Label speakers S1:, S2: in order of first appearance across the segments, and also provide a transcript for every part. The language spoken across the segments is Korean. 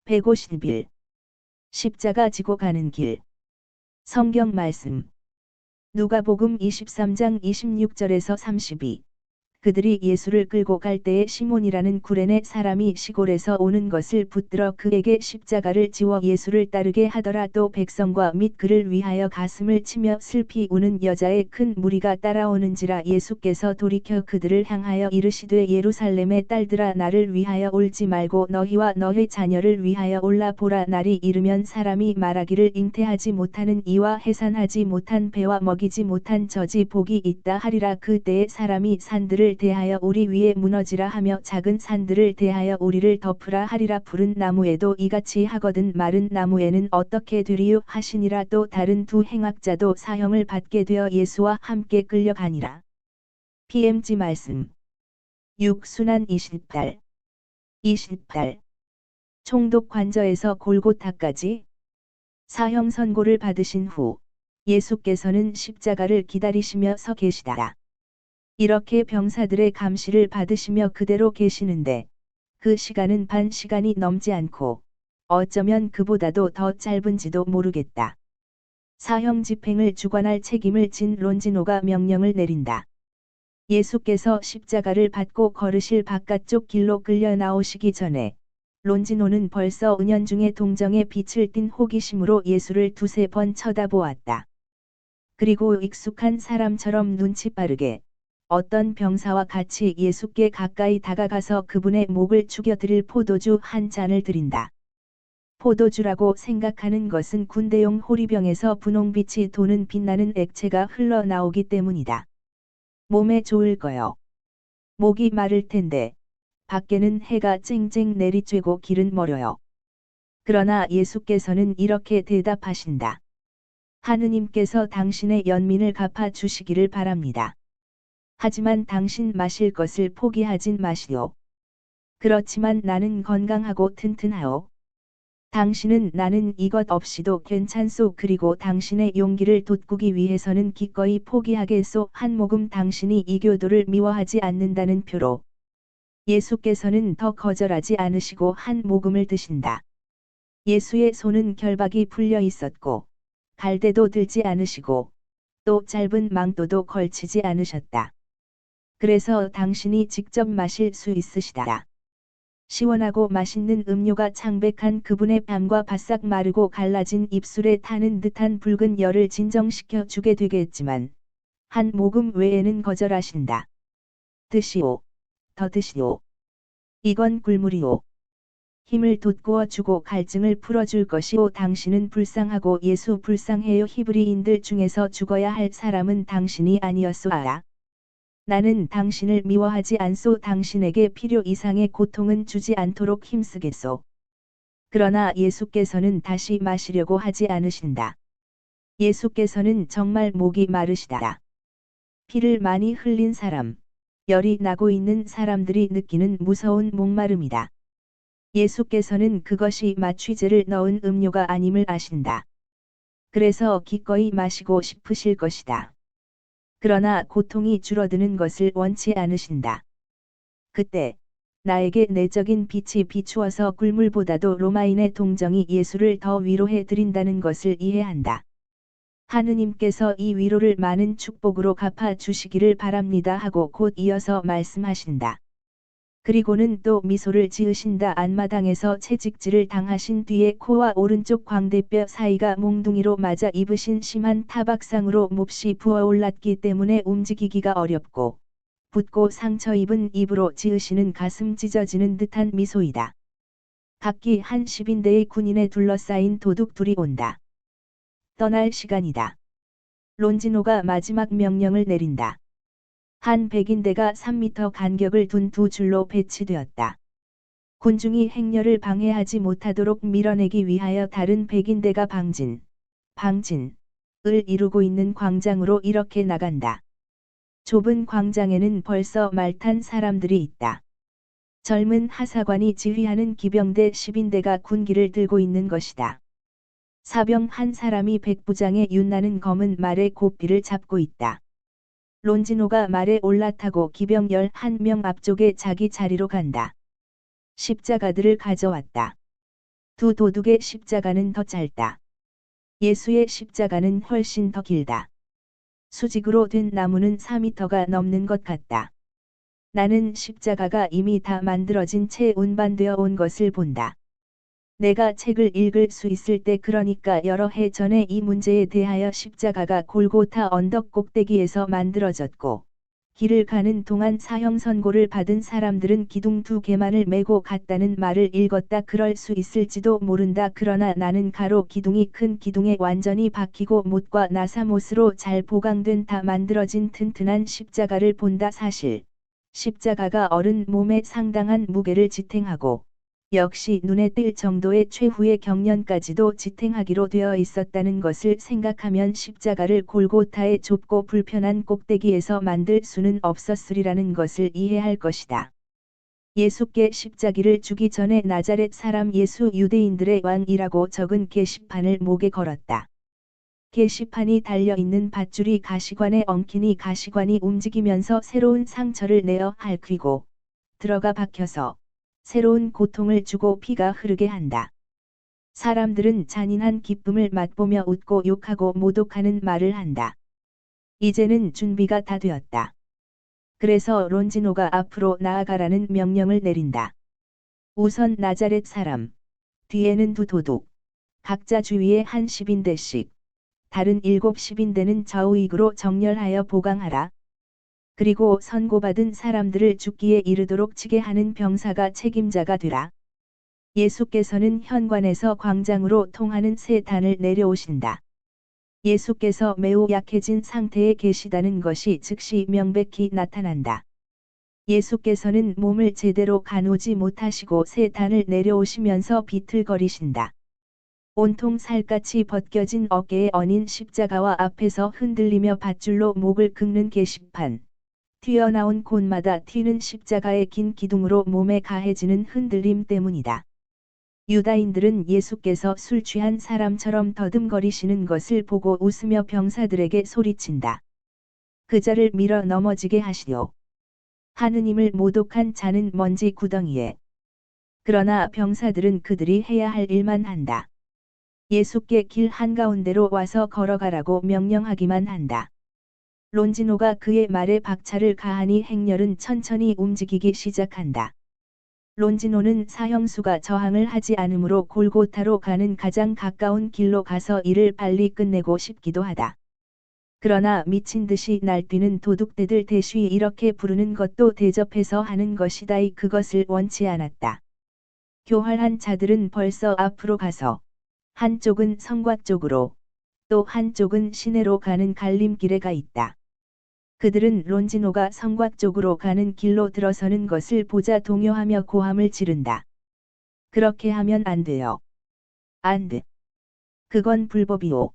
S1: 151. 십자가 지고 가는 길. 성경 말씀. 누가복음 23장 26절에서 32. 그들이 예수를 끌고 갈 때에 시몬이라는 구레네 사람이 시골에서 오는 것을 붙들어 그에게 십자가를 지워 예수를 따르게 하더라. 또 백성과 및 그를 위하여 가슴을 치며 슬피 우는 여자의 큰 무리가 따라오는지라. 예수께서 돌이켜 그들을 향하여 이르시되 예루살렘의 딸들아, 나를 위하여 울지 말고 너희와 너희 자녀를 위하여 올라 보라. 날이 이르면 사람이 말하기를 잉태하지 못하는 이와 해산하지 못한 배와 먹이지 못한 젖이 복이 있다 하리라. 그때에 사람이 산들을 대하여 우리 위에 무너지라 하며 작은 산들을 대하여 우리를 덮으라 하리라. 푸른 나무에도 이같이 하거든 마른 나무에는 어떻게 되리요 하시니라. 또 다른 두 행악자도 사형을 받게 되어 예수와 함께 끌려가니라. PMG 말씀. 6. 순환 20달. 20달. 총독 관저에서 골고타까지. 사형 선고를 받으신 후 예수께서는 십자가를 기다리시며 서 계시다라. 이렇게 병사들의 감시를 받으시며 그대로 계시는데 그 시간은 반 시간이 넘지 않고 어쩌면 그보다도 더 짧은지도 모르겠다. 사형 집행을 주관할 책임을 진 론지노가 명령을 내린다. 예수께서 십자가를 받고 걸으실 바깥쪽 길로 끌려 나오시기 전에 론지노는 벌써 은연중에 동정의 빛을 띤 호기심으로 예수를 두세 번 쳐다보았다. 그리고 익숙한 사람처럼 눈치 빠르게 어떤 병사와 같이 예수께 가까이 다가가서 그분의 목을 축여드릴 포도주 한 잔을 드린다. 포도주라고 생각하는 것은 군대용 호리병에서 분홍빛이 도는 빛나는 액체가 흘러나오기 때문이다. 몸에 좋을 거요. 목이 마를 텐데 밖에는 해가 쨍쨍 내리쬐고 길은 멀어요. 그러나 예수께서는 이렇게 대답하신다. 하느님께서 당신의 연민을 갚아 주시기를 바랍니다. 하지만 당신 마실 것을 포기하진 마시오. 그렇지만 나는 건강하고 튼튼하오. 당신은 나는 이것 없이도 괜찮소. 그리고 당신의 용기를 돋구기 위해서는 기꺼이 포기하겠소. 한 모금. 당신이 이 교도를 미워하지 않는다는 표로 예수께서는 더 거절하지 않으시고 한 모금을 드신다. 예수의 손은 결박이 풀려 있었고 갈대도 들지 않으시고 또 짧은 망토도 걸치지 않으셨다. 그래서 당신이 직접 마실 수 있으시다. 시원하고 맛있는 음료가 창백한 그분의 뺨과 바싹 마르고 갈라진 입술에 타는 듯한 붉은 열을 진정시켜 주게 되겠지만 한 모금 외에는 거절하신다. 드시오. 더 드시오. 이건 굴물이오. 힘을 돋구어 주고 갈증을 풀어줄 것이오. 당신은 불쌍하고 예수 불쌍해요. 히브리인들 중에서 죽어야 할 사람은 당신이 아니었소. 알아. 나는 당신을 미워하지 않소. 당신에게 필요 이상의 고통은 주지 않도록 힘쓰겠소. 그러나 예수께서는 다시 마시려고 하지 않으신다. 예수께서는 정말 목이 마르시다. 피를 많이 흘린 사람, 열이 나고 있는 사람들이 느끼는 무서운 목마름이다. 예수께서는 그것이 마취제를 넣은 음료가 아님을 아신다. 그래서 기꺼이 마시고 싶으실 것이다. 그러나 고통이 줄어드는 것을 원치 않으신다. 그때 나에게 내적인 빛이 비추어서 굴물보다도 로마인의 동정이 예수를 더 위로해 드린다는 것을 이해한다. 하느님께서 이 위로를 많은 축복으로 갚아 주시기를 바랍니다 하고 곧 이어서 말씀하신다. 그리고는 또 미소를 지으신다. 안마당에서 채찍질을 당하신 뒤에 코와 오른쪽 광대뼈 사이가 몽둥이로 맞아 입으신 심한 타박상으로 몹시 부어올랐기 때문에 움직이기가 어렵고 붓고 상처 입은 입으로 지으시는 가슴 찢어지는 듯한 미소이다. 각기 한 10인대의 군인에 둘러싸인 도둑 둘이 온다. 떠날 시간이다. 론지노가 마지막 명령을 내린다. 한 100인대가 3m 간격을 둔 두 줄로 배치되었다. 군중이 행렬을 방해하지 못하도록 밀어내기 위하여 다른 100인대가 방진을 이루고 있는 광장으로 이렇게 나간다. 좁은 광장에는 벌써 말 탄 사람들이 있다. 젊은 하사관이 지휘하는 기병대 10인대가 군기를 들고 있는 것이다. 사병 한 사람이 백부장의 윤나는 검은 말의 고삐를 잡고 있다. 론지노가 말에 올라타고 기병 11명 앞쪽에 자기 자리로 간다. 십자가들을 가져왔다. 두 도둑의 십자가는 더 짧다. 예수의 십자가는 훨씬 더 길다. 수직으로 된 나무는 4미터가 넘는 것 같다. 나는 십자가가 이미 다 만들어진 채 운반되어 온 것을 본다. 내가 책을 읽을 수 있을 때, 그러니까 여러 해 전에, 이 문제에 대하여 십자가가 골고타 언덕 꼭대기에서 만들어졌고, 길을 가는 동안 사형 선고를 받은 사람들은 기둥 2개만을 메고 갔다는 말을 읽었다. 그럴 수 있을지도 모른다. 그러나 나는 가로 기둥이 큰 기둥에 완전히 박히고 못과 나사못으로 잘 보강된 다 만들어진 튼튼한 십자가를 본다. 사실 십자가가 어른 몸에 상당한 무게를 지탱하고 역시 눈에 띌 정도의 최후의 경련까지도 지탱하기로 되어 있었다는 것을 생각하면 십자가를 골고타의 좁고 불편한 꼭대기에서 만들 수는 없었으리라는 것을 이해할 것이다. 예수께 십자기를 주기 전에 나자렛 사람 예수 유대인들의 왕이라고 적은 게시판을 목에 걸었다. 게시판이 달려있는 밧줄이 가시관에 엉키니 가시관이 움직이면서 새로운 상처를 내어 핥히고 들어가 박혀서 새로운 고통을 주고 피가 흐르게 한다. 사람들은 잔인한 기쁨을 맛보며 웃고 욕하고 모독하는 말을 한다. 이제는 준비가 다 되었다. 그래서 론지노가 앞으로 나아가라는 명령을 내린다. 우선 나자렛 사람, 뒤에는 두 도둑, 각자 주위에 한 10인대씩, 다른 7 10인대는 좌우익으로 정렬하여 보강하라. 그리고 선고받은 사람들을 죽기에 이르도록 치게 하는 병사가 책임자가 되라. 예수께서는 현관에서 광장으로 통하는 새 단을 내려오신다. 예수께서 매우 약해진 상태에 계시다는 것이 즉시 명백히 나타난다. 예수께서는 몸을 제대로 가누지 못하시고 새 단을 내려오시면서 비틀거리신다. 온통 살갗이 벗겨진 어깨에 얹인 십자가와 앞에서 흔들리며 밧줄로 목을 긁는 게시판. 튀어나온 곳마다 튀는 십자가의 긴 기둥으로 몸에 가해지는 흔들림 때문이다. 유다인들은 예수께서 술 취한 사람처럼 더듬거리시는 것을 보고 웃으며 병사들에게 소리친다. 그자를 밀어 넘어지게 하시오. 하느님을 모독한 자는 먼지 구덩이에. 그러나 병사들은 그들이 해야 할 일만 한다. 예수께 길 한가운데로 와서 걸어가라고 명령하기만 한다. 론지노가 그의 말에 박차를 가하니 행렬은 천천히 움직이기 시작한다. 론지노는 사형수가 저항을 하지 않으므로 골고타로 가는 가장 가까운 길로 가서 일을 빨리 끝내고 싶기도 하다. 그러나 미친 듯이 날뛰는 도둑대들 대쉬 이렇게 부르는 것도 대접해서 하는 것이다이 그것을 원치 않았다. 교활한 자들은 벌써 앞으로 가서 한쪽은 성곽 쪽으로 또 한쪽은 시내로 가는 갈림길에 가 있다. 그들은 론지노가 성곽 쪽으로 가는 길로 들어서는 것을 보자 동요하며 고함을 지른다. 그렇게 하면 안 돼요. 안 돼. 그건 불법이오.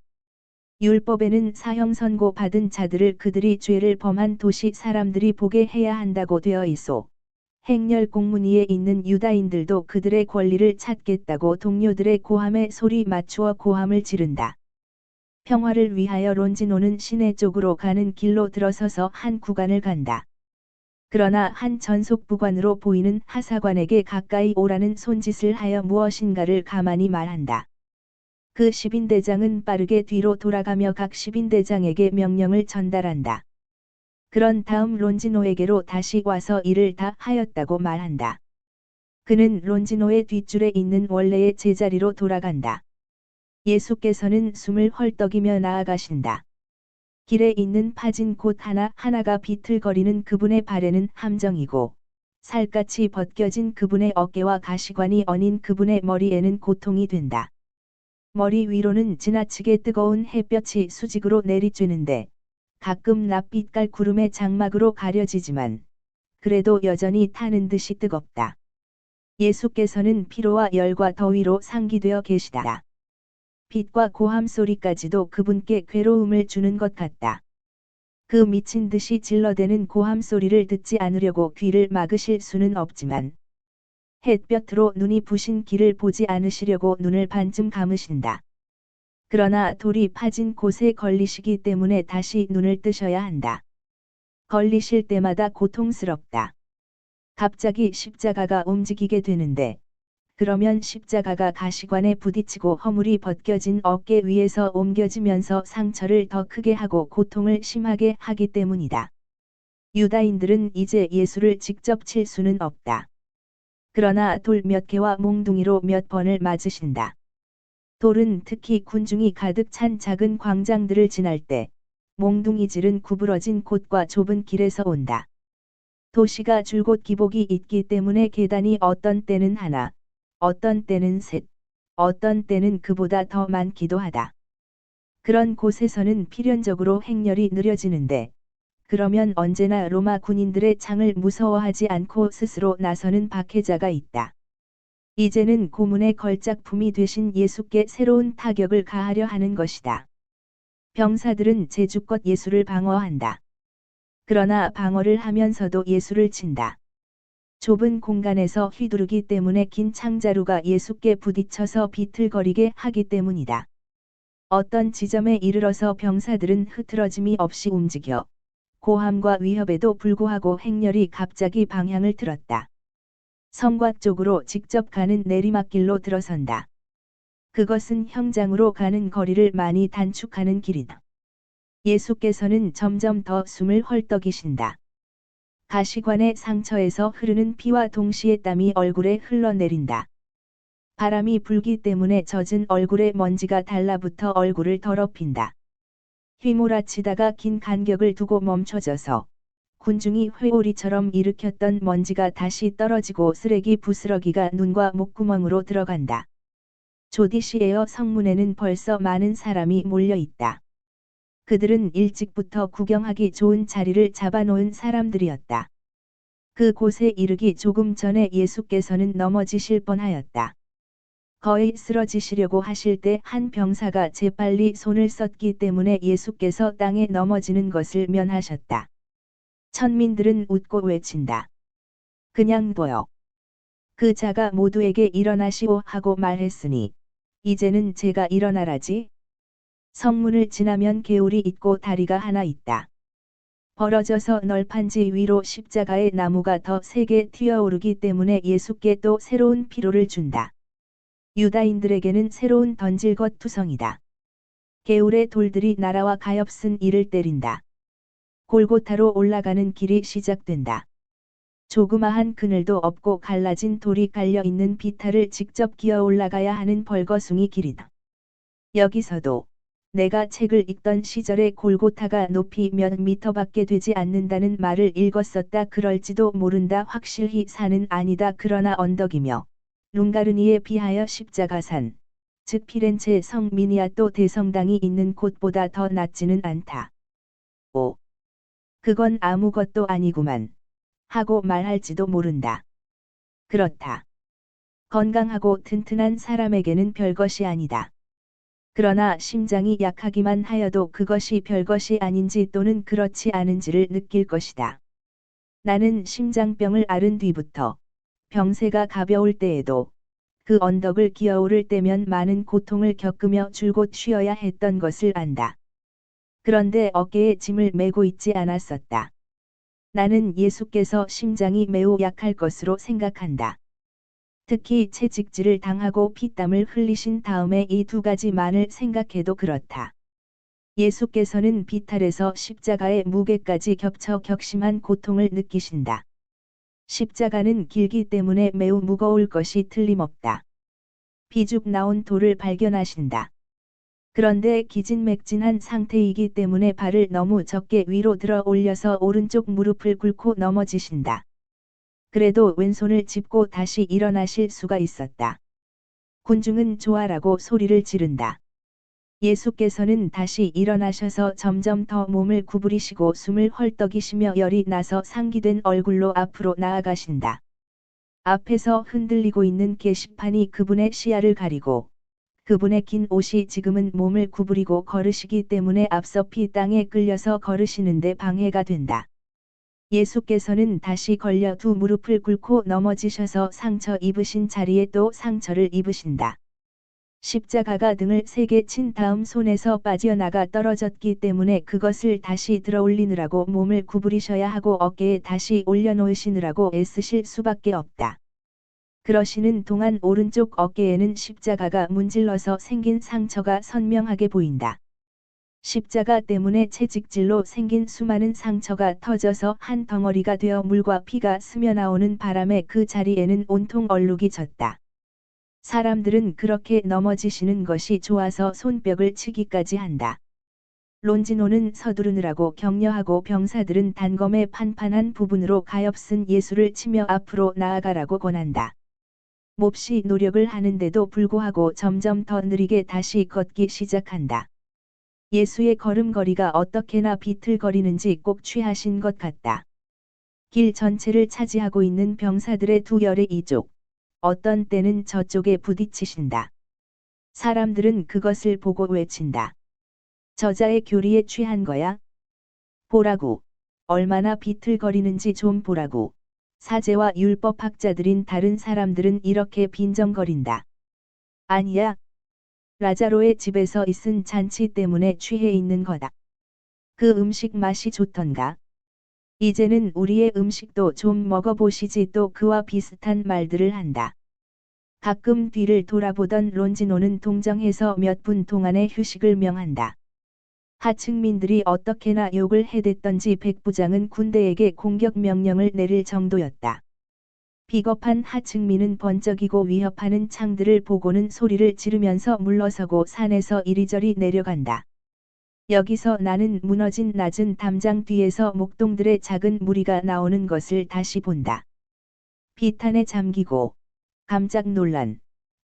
S1: 율법에는 사형 선고 받은 자들을 그들이 죄를 범한 도시 사람들이 보게 해야 한다고 되어 있소. 행렬 공문위에 있는 유다인들도 그들의 권리를 찾겠다고 동료들의 고함에 소리 맞추어 고함을 지른다. 평화를 위하여 론지노는 시내 쪽으로 가는 길로 들어서서 한 구간을 간다. 그러나 한 전속부관으로 보이는 하사관에게 가까이 오라는 손짓을 하여 무엇인가를 가만히 말한다. 그 10인대장은 빠르게 뒤로 돌아가며 각 10인대장에게 명령을 전달한다. 그런 다음 론지노에게로 다시 와서 일을 다 하였다고 말한다. 그는 론지노의 뒷줄에 있는 원래의 제자리로 돌아간다. 예수께서는 숨을 헐떡이며 나아가신다. 길에 있는 파진 곳 하나하나가 비틀거리는 그분의 발에는 함정이고, 살갗이 벗겨진 그분의 어깨와 가시관이 얹인 그분의 머리에는 고통이 된다. 머리 위로는 지나치게 뜨거운 햇볕이 수직으로 내리쬐는데, 가끔 낯빛깔 구름의 장막으로 가려지지만, 그래도 여전히 타는 듯이 뜨겁다. 예수께서는 피로와 열과 더위로 상기되어 계시다. 빛과 고함 소리까지도 그분께 괴로움을 주는 것 같다. 그 미친 듯이 질러대는 고함 소리를 듣지 않으려고 귀를 막으실 수는 없지만, 햇볕으로 눈이 부신 길을 보지 않으시려고 눈을 반쯤 감으신다. 그러나 돌이 파진 곳에 걸리시기 때문에 다시 눈을 뜨셔야 한다. 걸리실 때마다 고통스럽다. 갑자기 십자가가 움직이게 되는데, 그러면 십자가가 가시관에 부딪히고 허물이 벗겨진 어깨 위에서 옮겨지면서 상처를 더 크게 하고 고통을 심하게 하기 때문이다. 유다인들은 이제 예수를 직접 칠 수는 없다. 그러나 돌 몇 개와 몽둥이로 몇 번을 맞으신다. 돌은 특히 군중이 가득 찬 작은 광장들을 지날 때 몽둥이질은 구부러진 곳과 좁은 길에서 온다. 도시가 줄곧 기복이 있기 때문에 계단이 어떤 때는 하나, 어떤 때는 셋, 어떤 때는 그보다 더 많기도 하다. 그런 곳에서는 필연적으로 행렬이 느려지는데, 그러면 언제나 로마 군인들의 창을 무서워하지 않고 스스로 나서는 박해자가 있다. 이제는 고문의 걸작품이 되신 예수께 새로운 타격을 가하려 하는 것이다. 병사들은 제주껏 예수를 방어한다. 그러나 방어를 하면서도 예수를 친다. 좁은 공간에서 휘두르기 때문에 긴 창자루가 예수께 부딪혀서 비틀거리게 하기 때문이다. 어떤 지점에 이르러서 병사들은 흐트러짐이 없이 움직여 고함과 위협에도 불구하고 행렬이 갑자기 방향을 틀었다. 성곽 쪽으로 직접 가는 내리막길로 들어선다. 그것은 형장으로 가는 거리를 많이 단축하는 길이다. 예수께서는 점점 더 숨을 헐떡이신다. 가시관의 상처에서 흐르는 피와 동시에 땀이 얼굴에 흘러내린다. 바람이 불기 때문에 젖은 얼굴에 먼지가 달라붙어 얼굴을 더럽힌다. 휘몰아치다가 긴 간격을 두고 멈춰져서 군중이 회오리처럼 일으켰던 먼지가 다시 떨어지고 쓰레기 부스러기가 눈과 목구멍으로 들어간다. 조디시에어 성문에는 벌써 많은 사람이 몰려 있다. 그들은 일찍부터 구경하기 좋은 자리를 잡아놓은 사람들이었다. 그곳에 이르기 조금 전에 예수께서는 넘어지실 뻔하였다. 거의 쓰러지시려고 하실 때 한 병사가 재빨리 손을 썼기 때문에 예수께서 땅에 넘어지는 것을 면하셨다. 천민들은 웃고 외친다. 그냥 둬요. 그 자가 모두에게 일어나시오 하고 말했으니 이제는 제가 일어나라지. 성문을 지나면 개울이 있고 다리가 하나 있다. 벌어져서 널판지 위로 십자가의 나무가 더 세게 튀어오르기 때문에 예수께 또 새로운 피로를 준다. 유다인들에게는 새로운 던질 것 투성이다. 개울의 돌들이 날아와 가엾은 이를 때린다. 골고타로 올라가는 길이 시작된다. 조그마한 그늘도 없고 갈라진 돌이 깔려있는 비탈을 직접 기어 올라가야 하는 벌거숭이 길이다. 여기서도 내가 책을 읽던 시절에 골고타가 높이 몇 미터밖에 되지 않는다는 말을 읽었었다. 그럴지도 모른다. 확실히 산은 아니다. 그러나 언덕이며 룽가르니에 비하여 십자가산, 즉 피렌체 성 미니아또 대성당이 있는 곳보다 더 낮지는 않다. 오, 그건 아무것도 아니구만 하고 말할지도 모른다. 그렇다. 건강하고 튼튼한 사람에게는 별것이 아니다. 그러나 심장이 약하기만 하여도 그것이 별것이 아닌지 또는 그렇지 않은지를 느낄 것이다. 나는 심장병을 앓은 뒤부터 병세가 가벼울 때에도 그 언덕을 기어오를 때면 많은 고통을 겪으며 줄곧 쉬어야 했던 것을 안다. 그런데 어깨에 짐을 메고 있지 않았었다. 나는 예수께서 심장이 매우 약할 것으로 생각한다. 특히 채찍질을 당하고 피땀을 흘리신 다음에 이 두 가지만을 생각해도 그렇다. 예수께서는 비탈에서 십자가의 무게까지 겹쳐 격심한 고통을 느끼신다. 십자가는 길기 때문에 매우 무거울 것이 틀림없다. 비죽 나온 돌을 발견하신다. 그런데 기진맥진한 상태이기 때문에 발을 너무 적게 위로 들어 올려서 오른쪽 무릎을 꿇고 넘어지신다. 그래도 왼손을 짚고 다시 일어나실 수가 있었다. 군중은 좋아라고 소리를 지른다. 예수께서는 다시 일어나셔서 점점 더 몸을 구부리시고 숨을 헐떡이시며 열이 나서 상기된 얼굴로 앞으로 나아가신다. 앞에서 흔들리고 있는 게시판이 그분의 시야를 가리고 그분의 긴 옷이 지금은 몸을 구부리고 걸으시기 때문에 앞서피 땅에 끌려서 걸으시는데 방해가 된다. 예수께서는 다시 걸려 두 무릎을 꿇고 넘어지셔서 상처 입으신 자리에 또 상처를 입으신다. 십자가가 등을 세게 친 다음 손에서 빠져나가 떨어졌기 때문에 그것을 다시 들어올리느라고 몸을 구부리셔야 하고 어깨에 다시 올려놓으시느라고 애쓰실 수밖에 없다. 그러시는 동안 오른쪽 어깨에는 십자가가 문질러서 생긴 상처가 선명하게 보인다. 십자가 때문에 채찍질로 생긴 수많은 상처가 터져서 한 덩어리가 되어 물과 피가 스며나오는 바람에 그 자리에는 온통 얼룩이 졌다. 사람들은 그렇게 넘어지시는 것이 좋아서 손뼉을 치기까지 한다. 론지노는 서두르느라고 격려하고 병사들은 단검에 판판한 부분으로 가엾은 예수를 치며 앞으로 나아가라고 권한다. 몹시 노력을 하는데도 불구하고 점점 더 느리게 다시 걷기 시작한다. 예수의 걸음걸이가 어떻게나 비틀거리는지 꼭 취하신 것 같다. 길 전체를 차지하고 있는 병사들의 두 열의 이쪽, 어떤 때는 저쪽에 부딪히신다. 사람들은 그것을 보고 외친다. 저자의 교리에 취한 거야? 보라고. 얼마나 비틀거리는지 좀 보라고. 사제와 율법학자들인 다른 사람들은 이렇게 빈정거린다. 아니야. 라자로의 집에서 있은 잔치 때문에 취해 있는 거다. 그 음식 맛이 좋던가. 이제는 우리의 음식도 좀 먹어보시지. 또 그와 비슷한 말들을 한다. 가끔 뒤를 돌아보던 론지노는 동정해서 몇 분 동안의 휴식을 명한다. 하층민들이 어떻게나 욕을 해댔던지 백부장은 군대에게 공격 명령을 내릴 정도였다. 비겁한 하층민은 번쩍이고 위협하는 창들을 보고는 소리를 지르면서 물러서고 산에서 이리저리 내려간다. 여기서 나는 무너진 낮은 담장 뒤에서 목동들의 작은 무리가 나오는 것을 다시 본다. 비탄에 잠기고 깜짝 놀란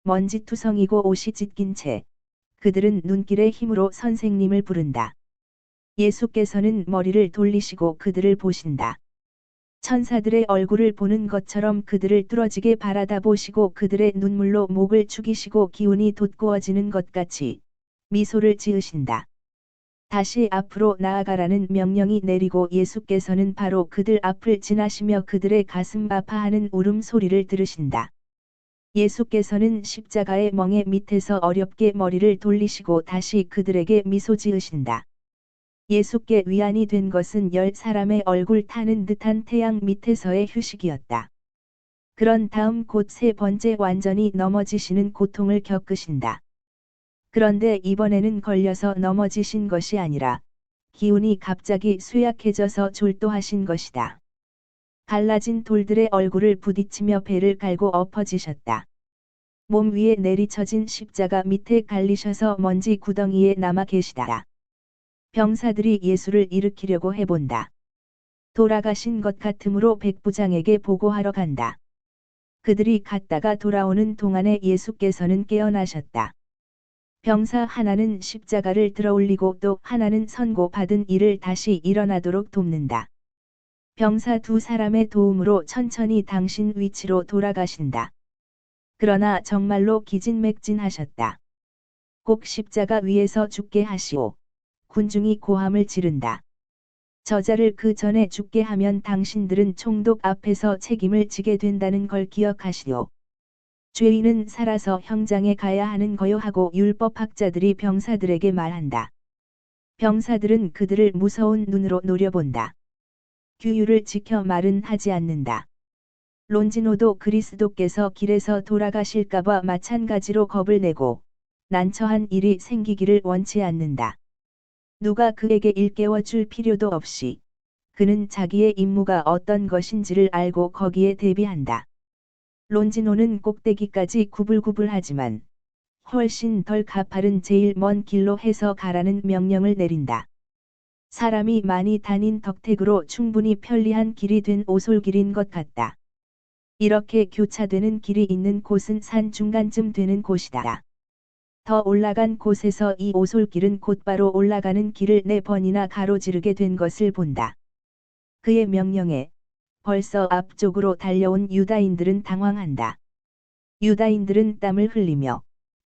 S1: 먼지투성이고 옷이 찢긴 채 그들은 눈길의 힘으로 선생님을 부른다. 예수께서는 머리를 돌리시고 그들을 보신다. 천사들의 얼굴을 보는 것처럼 그들을 뚫어지게 바라다 보시고 그들의 눈물로 목을 축이시고 기운이 돋구어지는 것 같이 미소를 지으신다. 다시 앞으로 나아가라는 명령이 내리고 예수께서는 바로 그들 앞을 지나시며 그들의 가슴 아파하는 울음소리를 들으신다. 예수께서는 십자가의 멍에 밑에서 어렵게 머리를 돌리시고 다시 그들에게 미소 지으신다. 예수께 위안이 된 것은 10사람의 얼굴 타는 듯한 태양 밑에서의 휴식이었다. 그런 다음 곧 세 번째 완전히 넘어지시는 고통을 겪으신다. 그런데 이번에는 걸려서 넘어지신 것이 아니라 기운이 갑자기 쇠약해져서 졸도하신 것이다. 갈라진 돌들의 얼굴을 부딪히며 배를 갈고 엎어지셨다. 몸 위에 내리쳐진 십자가 밑에 갈리셔서 먼지 구덩이에 남아 계시다. 병사들이 예수를 일으키려고 해본다. 돌아가신 것 같으므로 백부장에게 보고하러 간다. 그들이 갔다가 돌아오는 동안에 예수께서는 깨어나셨다. 병사 하나는 십자가를 들어올리고 또 하나는 선고받은 이를 다시 일어나도록 돕는다. 병사 두 사람의 도움으로 천천히 당신 위치로 돌아가신다. 그러나 정말로 기진맥진하셨다. 꼭 십자가 위에서 죽게 하시오. 군중이 고함을 지른다. 저자를 그 전에 죽게 하면 당신들은 총독 앞에서 책임을 지게 된다는 걸 기억하시오. 죄인은 살아서 형장에 가야 하는 거요 하고 율법학자들이 병사들에게 말한다. 병사들은 그들을 무서운 눈으로 노려본다. 규율을 지켜 말은 하지 않는다. 론지노도 그리스도께서 길에서 돌아가실까봐 마찬가지로 겁을 내고 난처한 일이 생기기를 원치 않는다. 누가 그에게 일깨워 줄 필요도 없이 그는 자기의 임무가 어떤 것인지를 알고 거기에 대비한다. 론지노는 꼭대기까지 구불구불하지만 훨씬 덜 가파른 제일 먼 길로 해서 가라는 명령을 내린다. 사람이 많이 다닌 덕택으로 충분히 편리한 길이 된 오솔길인 것 같다. 이렇게 교차되는 길이 있는 곳은 산 중간쯤 되는 곳이다. 더 올라간 곳에서 이 오솔길은 곧바로 올라가는 길을 4번이나 가로지르게 된 것을 본다. 그의 명령에 벌써 앞쪽으로 달려온 유다인들은 당황한다. 유다인들은 땀을 흘리며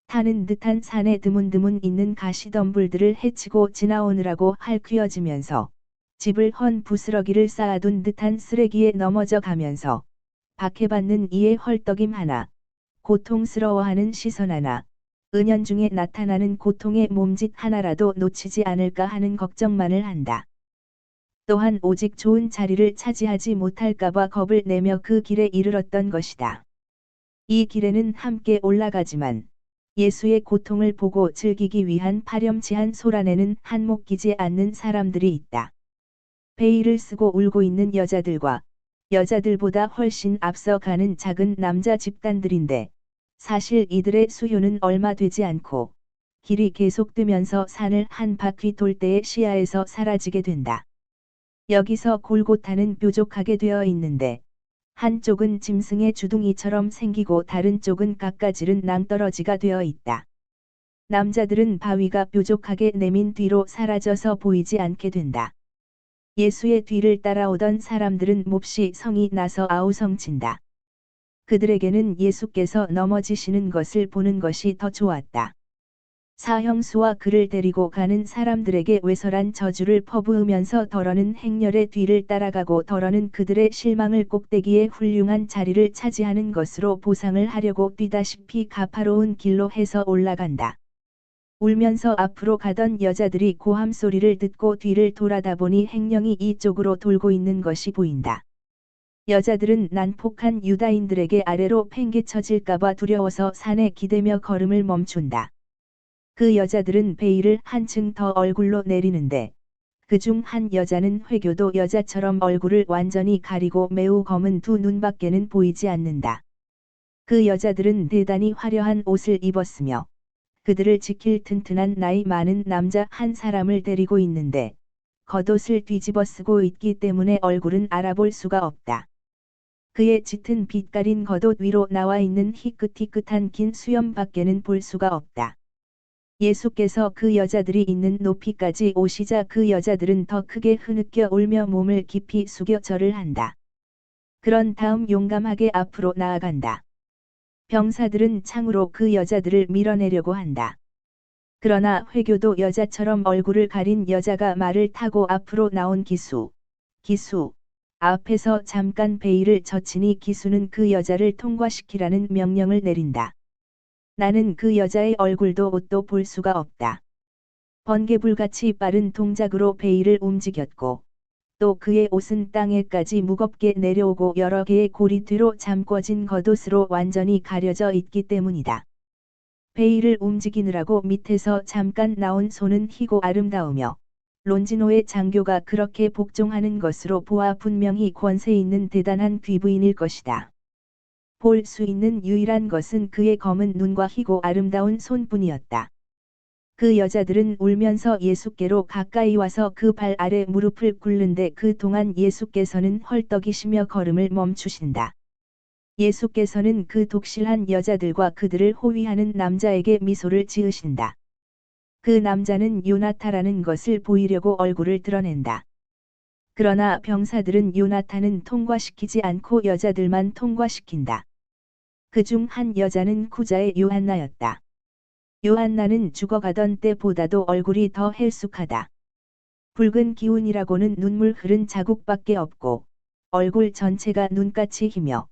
S1: 타는 듯한 산에 드문드문 있는 가시덤불들을 헤치고 지나오느라고 할퀴어지면서 집을 헌 부스러기를 쌓아둔 듯한 쓰레기에 넘어져 가면서 박해받는 이의 헐떡임 하나, 고통스러워하는 시선 하나, 은연중에 나타나는 고통의 몸짓 하나라도 놓치지 않을까 하는 걱정만을 한다. 또한 오직 좋은 자리를 차지하지 못할까봐 겁을 내며 그 길에 이르렀던 것이다. 이 길에는 함께 올라가지만 예수의 고통을 보고 즐기기 위한 파렴치한 소란에는 한몫 끼지 않는 사람들이 있다. 베일을 쓰고 울고 있는 여자들과 여자들보다 훨씬 앞서 가는 작은 남자 집단들인데 사실 이들의 수요는 얼마 되지 않고 길이 계속되면서 산을 한 바퀴 돌 때의 시야에서 사라지게 된다. 여기서 골고타는 뾰족하게 되어 있는데 한쪽은 짐승의 주둥이처럼 생기고 다른 쪽은 갖가지른 낭떠러지가 되어 있다. 남자들은 바위가 뾰족하게 내민 뒤로 사라져서 보이지 않게 된다. 예수의 뒤를 따라오던 사람들은 몹시 성이 나서 아우성친다. 그들에게는 예수께서 넘어지시는 것을 보는 것이 더 좋았다. 사형수와 그를 데리고 가는 사람들에게 외설한 저주를 퍼부으면서 더러는 행렬의 뒤를 따라가고 더러는 그들의 실망을 꼭대기에 훌륭한 자리를 차지하는 것으로 보상을 하려고 뛰다시피 가파로운 길로 해서 올라간다. 울면서 앞으로 가던 여자들이 고함 소리를 듣고 뒤를 돌아다보니 행령이 이쪽으로 돌고 있는 것이 보인다. 여자들은 난폭한 유다인들에게 아래로 팽개쳐질까봐 두려워서 산에 기대며 걸음을 멈춘다. 그 여자들은 베일을 한층 더 얼굴로 내리는데 그중 한 여자는 회교도 여자처럼 얼굴을 완전히 가리고 매우 검은 두 눈밖에는 보이지 않는다. 그 여자들은 대단히 화려한 옷을 입었으며 그들을 지킬 튼튼한 나이 많은 남자 한 사람을 데리고 있는데 겉옷을 뒤집어 쓰고 있기 때문에 얼굴은 알아볼 수가 없다. 그의 짙은 빛가린 겉옷 위로 나와 있는 희끗희끗한 긴 수염밖에는 볼 수가 없다. 예수께서 그 여자들이 있는 높이까지 오시자 그 여자들은 더 크게 흐느껴 울며 몸을 깊이 숙여 절을 한다. 그런 다음 용감하게 앞으로 나아간다. 병사들은 창으로 그 여자들을 밀어내려고 한다. 그러나 회교도 여자처럼 얼굴을 가린 여자가 말을 타고 앞으로 나온 기수 앞에서 잠깐 베일을 젖히니 기수는 그 여자를 통과시키라는 명령을 내린다. 나는 그 여자의 얼굴도 옷도 볼 수가 없다. 번개불같이 빠른 동작으로 베일을 움직였고 또 그의 옷은 땅에까지 무겁게 내려오고 여러 개의 고리 뒤로 잠궈진 겉옷으로 완전히 가려져 있기 때문이다. 베일을 움직이느라고 밑에서 잠깐 나온 손은 희고 아름다우며 론지노의 장교가 그렇게 복종하는 것으로 보아 분명히 권세 있는 대단한 귀부인일 것이다. 볼 수 있는 유일한 것은 그의 검은 눈과 희고 아름다운 손뿐이었다. 그 여자들은 울면서 예수께로 가까이 와서 그 발 아래 무릎을 꿇는데 그 동안 예수께서는 헐떡이시며 걸음을 멈추신다. 예수께서는 그 독실한 여자들과 그들을 호위하는 남자에게 미소를 지으신다. 그 남자는 요나타라는 것을 보이려고 얼굴을 드러낸다. 그러나 병사들은 요나타는 통과시키지 않고 여자들만 통과시킨다. 그중 한 여자는 쿠자의 요한나였다. 요한나는 죽어가던 때보다도 얼굴이 더 헬쑥하다. 붉은 기운이라고는 눈물 흐른 자국밖에 없고 얼굴 전체가 눈같이 희며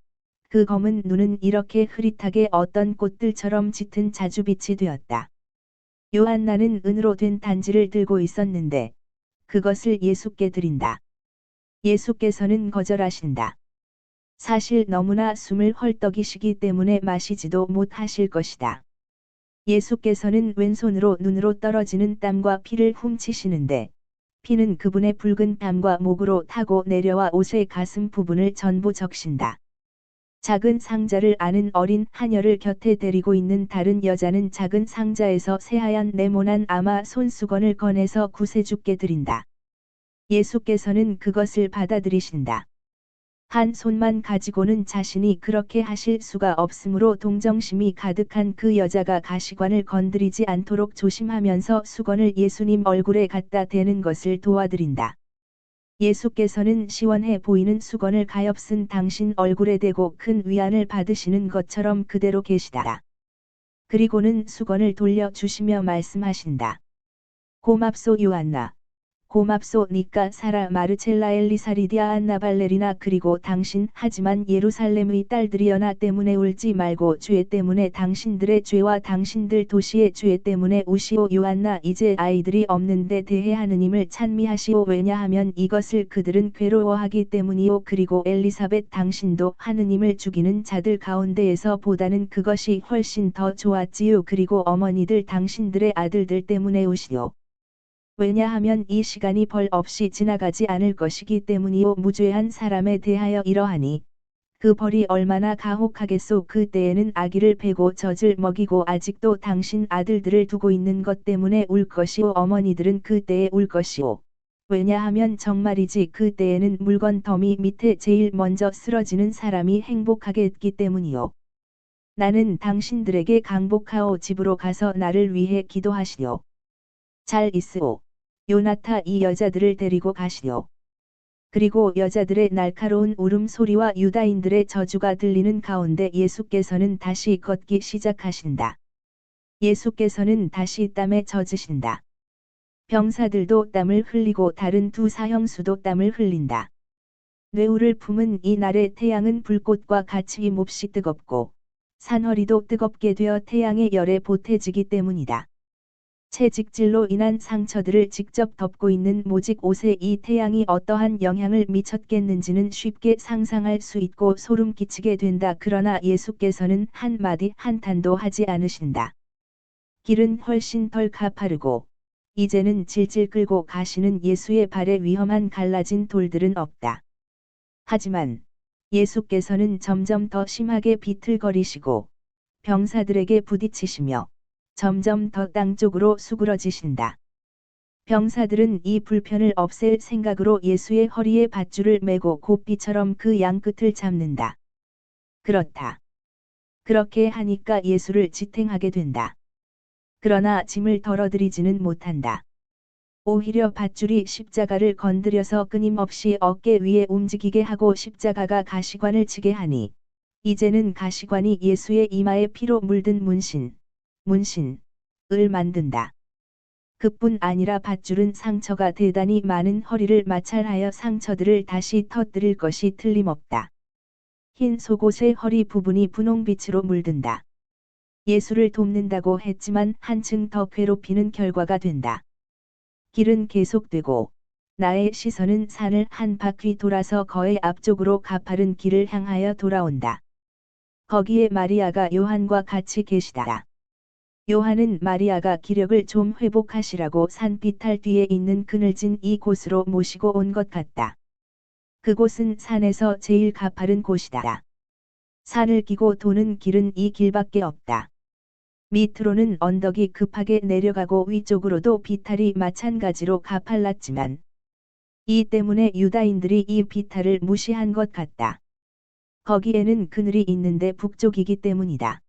S1: 그 검은 눈은 이렇게 흐릿하게 어떤 꽃들처럼 짙은 자주빛이 되었다. 요한나는 은으로 된 단지를 들고 있었는데 그것을 예수께 드린다. 예수께서는 거절하신다. 사실 너무나 숨을 헐떡이시기 때문에 마시지도 못하실 것이다. 예수께서는 왼손으로 눈으로 떨어지는 땀과 피를 훔치시는데 피는 그분의 붉은 땀과 목으로 타고 내려와 옷의 가슴 부분을 전부 적신다. 작은 상자를 아는 어린 하녀를 곁에 데리고 있는 다른 여자는 작은 상자에서 새하얀 네모난 아마 손수건을 꺼내서 구세주께 드린다. 예수께서는 그것을 받아들이신다. 한 손만 가지고는 자신이 그렇게 하실 수가 없으므로 동정심이 가득한 그 여자가 가시관을 건드리지 않도록 조심하면서 수건을 예수님 얼굴에 갖다 대는 것을 도와드린다. 예수께서는 시원해 보이는 수건을 가엾은 당신 얼굴에 대고 큰 위안을 받으시는 것처럼 그대로 계시다. 그리고는 수건을 돌려 주시며 말씀하신다. 고맙소 요한나. 고맙소 니까 사라 마르첼라 엘리사리디아 안나 발레리나 그리고 당신 하지만 예루살렘의 딸들이여나 때문에 울지 말고 죄 때문에 당신들의 죄와 당신들 도시의 죄 때문에 우시오 요한나 이제 아이들이 없는데 대해 하느님을 찬미하시오 왜냐하면 이것을 그들은 괴로워하기 때문이오 그리고 엘리사벳 당신도 하느님을 죽이는 자들 가운데에서 보다는 그것이 훨씬 더 좋았지요 그리고 어머니들 당신들의 아들들 때문에 우시오. 왜냐하면 이 시간이 벌 없이 지나가지 않을 것이기 때문이요 무죄한 사람에 대하여 이러하니 그 벌이 얼마나 가혹하겠소 그 때에는 아기를 베고 젖을 먹이고 아직도 당신 아들들을 두고 있는 것 때문에 울 것이오 어머니들은 그 때에 울 것이오. 왜냐하면 정말이지 그 때에는 물건 더미 밑에 제일 먼저 쓰러지는 사람이 행복하겠기 때문이요. 나는 당신들에게 강복하오 집으로 가서 나를 위해 기도하시오. 잘 있으오. 요나타 이 여자들을 데리고 가시오. 그리고 여자들의 날카로운 울음소리와 유다인들의 저주가 들리는 가운데 예수께서는 다시 걷기 시작하신다. 예수께서는 다시 땀에 젖으신다. 병사들도 땀을 흘리고 다른 두 사형수도 땀을 흘린다. 뇌우를 품은 이 날의 태양은 불꽃과 같이 몹시 뜨겁고 산허리도 뜨겁게 되어 태양의 열에 보태지기 때문이다. 채직질로 인한 상처들을 직접 덮고 있는 모직 옷에 이 태양이 어떠한 영향을 미쳤겠는지는 쉽게 상상할 수 있고 소름 끼치게 된다. 그러나 예수께서는 한마디 한탄도 하지 않으신다. 길은 훨씬 덜 가파르고 이제는 질질 끌고 가시는 예수의 발에 위험한 갈라진 돌들은 없다. 하지만 예수께서는 점점 더 심하게 비틀거리시고 병사들에게 부딪히시며 점점 더 땅 쪽으로 수그러지신다. 병사들은 이 불편을 없앨 생각으로 예수의 허리에 밧줄을 매고 고삐처럼 그 양끝을 잡는다. 그렇다. 그렇게 하니까 예수를 지탱하게 된다. 그러나 짐을 덜어드리지는 못한다. 오히려 밧줄이 십자가를 건드려서 끊임없이 어깨 위에 움직이게 하고 십자가가 가시관을 치게 하니 이제는 가시관이 예수의 이마에 피로 물든 문신을 만든다. 그뿐 아니라 밧줄은 상처가 대단히 많은 허리를 마찰하여 상처들을 다시 터뜨릴 것이 틀림없다. 흰 속옷의 허리 부분이 분홍빛으로 물든다. 예수를 돕는다고 했지만 한층 더 괴롭히는 결과가 된다. 길은 계속되고 나의 시선은 산을 한 바퀴 돌아서 거의 앞쪽으로 가파른 길을 향하여 돌아온다. 거기에 마리아가 요한과 같이 계시다. 요한은 마리아가 기력을 좀 회복하시라고 산비탈 뒤에 있는 그늘진 이 곳으로 모시고 온 것 같다. 그곳은 산에서 제일 가파른 곳이다. 산을 끼고 도는 길은 이 길밖에 없다. 밑으로는 언덕이 급하게 내려가고 위쪽으로도 비탈이 마찬가지로 가팔랐지만 이 때문에 유다인들이 이 비탈을 무시한 것 같다. 거기에는 그늘이 있는데 북쪽이기 때문이다.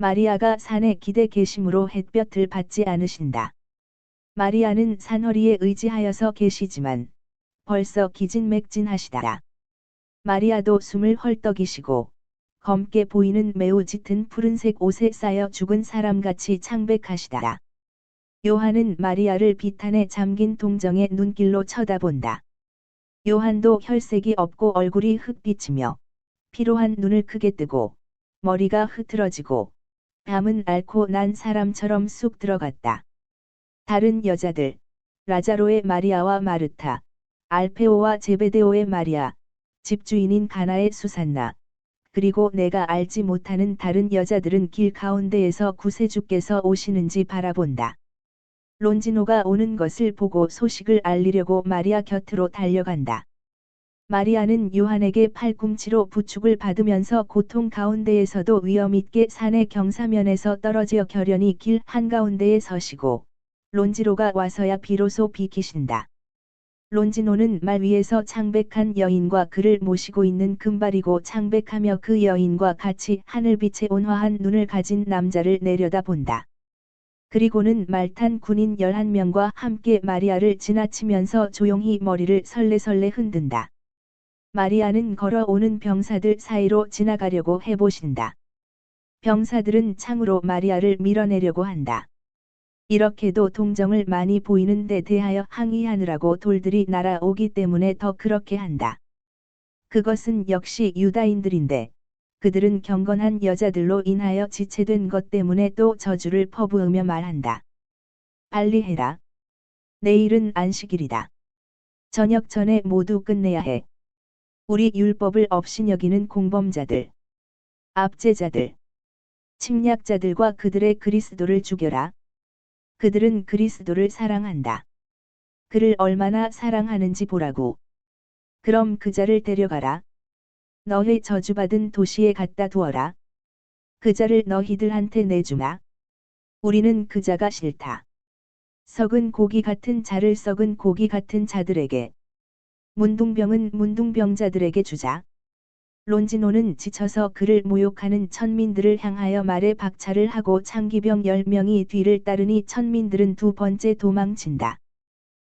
S1: 마리아가 산에 기대 계심으로 햇볕을 받지 않으신다. 마리아는 산허리에 의지하여서 계시지만 벌써 기진맥진하시다. 마리아도 숨을 헐떡이시고 검게 보이는 매우 짙은 푸른색 옷에 쌓여 죽은 사람같이 창백하시다. 요한은 마리아를 비탄에 잠긴 동정의 눈길로 쳐다본다. 요한도 혈색이 없고 얼굴이 흑빛이며 피로한 눈을 크게 뜨고 머리가 흐트러지고 담은 앓고 난 사람처럼 쑥 들어갔다. 다른 여자들, 라자로의 마리아와 마르타, 알페오와 제베데오의 마리아, 집주인인 가나의 수산나, 그리고 내가 알지 못하는 다른 여자들은 길 가운데에서 구세주께서 오시는지 바라본다. 론지노가 오는 것을 보고 소식을 알리려고 마리아 곁으로 달려간다. 마리아는 요한에게 팔꿈치로 부축을 받으면서 고통 가운데에서도 위엄있게 산의 경사면에서 떨어져 결연히 길 한가운데에 서시고 론지노가 와서야 비로소 비키신다. 론지노는 말 위에서 창백한 여인과 그를 모시고 있는 금발이고 창백하며 그 여인과 같이 하늘빛에 온화한 눈을 가진 남자를 내려다본다. 그리고는 말탄 군인 11명과 함께 마리아를 지나치면서 조용히 머리를 설레설레 흔든다. 마리아는 걸어오는 병사들 사이로 지나가려고 해보신다. 병사들은 창으로 마리아를 밀어내려고 한다. 이렇게도 동정을 많이 보이는 데 대하여 항의하느라고 돌들이 날아오기 때문에 더 그렇게 한다. 그것은 역시 유다인들인데 그들은 경건한 여자들로 인하여 지체된 것 때문에 또 저주를 퍼부으며 말한다. 빨리 해라. 내일은 안식일이다. 저녁 전에 모두 끝내야 해. 우리 율법을 업신여기는 공범자들, 압제자들, 침략자들과 그들의 그리스도를 죽여라. 그들은 그리스도를 사랑한다. 그를 얼마나 사랑하는지 보라고. 그럼 그 자를 데려가라. 너희 저주받은 도시에 갖다 두어라. 그 자를 너희들한테 내주마. 우리는 그 자가 싫다. 썩은 고기 같은 자를 썩은 고기 같은 자들에게, 문둥병은 문둥병자들에게 주자. 론지노는 지쳐서 그를 모욕하는 천민들을 향하여 말에 박차를 하고 창기병 10명이 뒤를 따르니 천민들은 두 번째 도망친다.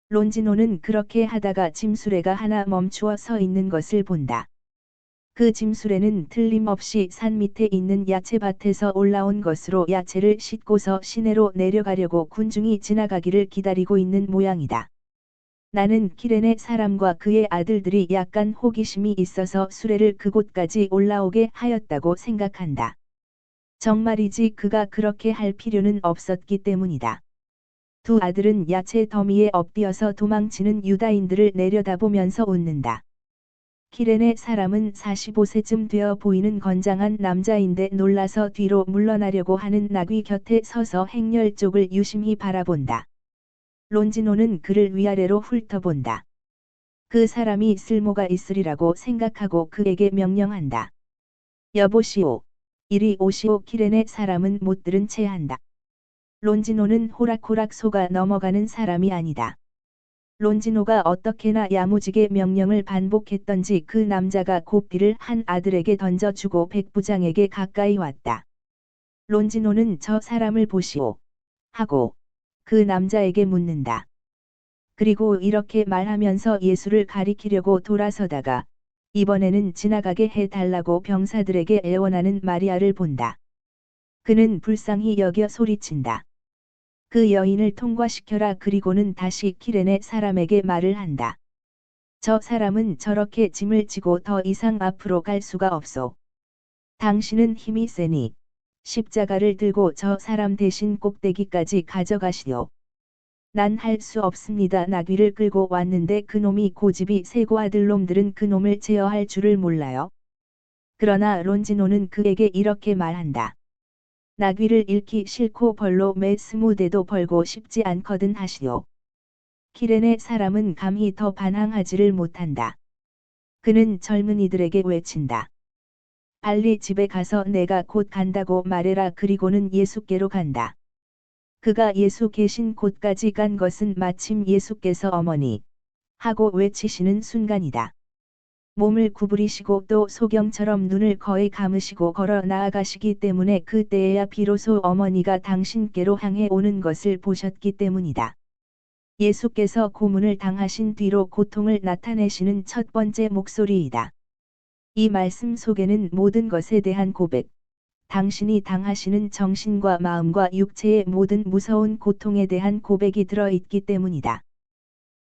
S1: 론지노는 그렇게 하다가 짐수레가 하나 멈추어 서 있는 것을 본다. 그 짐수레는 틀림없이 산 밑에 있는 야채밭에서 올라온 것으로 야채를 싣고서 시내로 내려가려고 군중이 지나가기를 기다리고 있는 모양이다. 나는 키레네 사람과 그의 아들들이 약간 호기심이 있어서 수레를 그곳까지 올라오게 하였다고 생각한다. 정말이지 그가 그렇게 할 필요는 없었기 때문이다. 두 아들은 야채 더미에 엎드어서 도망치는 유다인들을 내려다보면서 웃는다. 키레네 사람은 45세쯤 되어 보이는 건장한 남자인데 놀라서 뒤로 물러나려고 하는 나귀 곁에 서서 행렬 쪽을 유심히 바라본다. 론지노는 그를 위아래로 훑어본다. 그 사람이 쓸모가 있으리라고 생각하고 그에게 명령한다. 여보시오. 이리 오시오. 키레네 사람은 못 들은 채 한다. 론지노는 호락호락 속아 넘어가는 사람이 아니다. 론지노가 어떻게나 야무지게 명령을 반복했던지 그 남자가 고삐를 한 아들에게 던져주고 백부장에게 가까이 왔다. 론지노는 저 사람을 보시오. 하고 그 남자에게 묻는다. 그리고 이렇게 말하면서 예수를 가리키려고 돌아서다가 이번에는 지나가게 해달라고 병사들에게 애원하는 마리아를 본다. 그는 불쌍히 여겨 소리친다. 그 여인을 통과시켜라. 그리고는 다시 키레네 사람에게 말을 한다. 저 사람은 저렇게 짐을 지고 더 이상 앞으로 갈 수가 없소. 당신은 힘이 세니 십자가를 들고 저 사람 대신 꼭대기까지 가져가시오. 난 할 수 없습니다. 나귀를 끌고 왔는데 그놈이 고집이 세고 아들놈들은 그놈을 제어할 줄을 몰라요. 그러나 론지노는 그에게 이렇게 말한다. 나귀를 잃기 싫고 벌로 매 20대도 벌고 싶지 않거든 하시오. 키레네 사람은 감히 더 반항하지를 못한다. 그는 젊은이들에게 외친다. 빨리 집에 가서 내가 곧 간다고 말해라. 그리고는 예수께로 간다. 그가 예수 계신 곳까지 간 것은 마침 예수께서 어머니 하고 외치시는 순간이다. 몸을 구부리시고 또 소경처럼 눈을 거의 감으시고 걸어 나아가시기 때문에 그때에야 비로소 어머니가 당신께로 향해 오는 것을 보셨기 때문이다. 예수께서 고문을 당하신 뒤로 고통을 나타내시는 첫 번째 목소리이다. 이 말씀 속에는 모든 것에 대한 고백, 당신이 당하시는 정신과 마음과 육체의 모든 무서운 고통에 대한 고백이 들어있기 때문이다.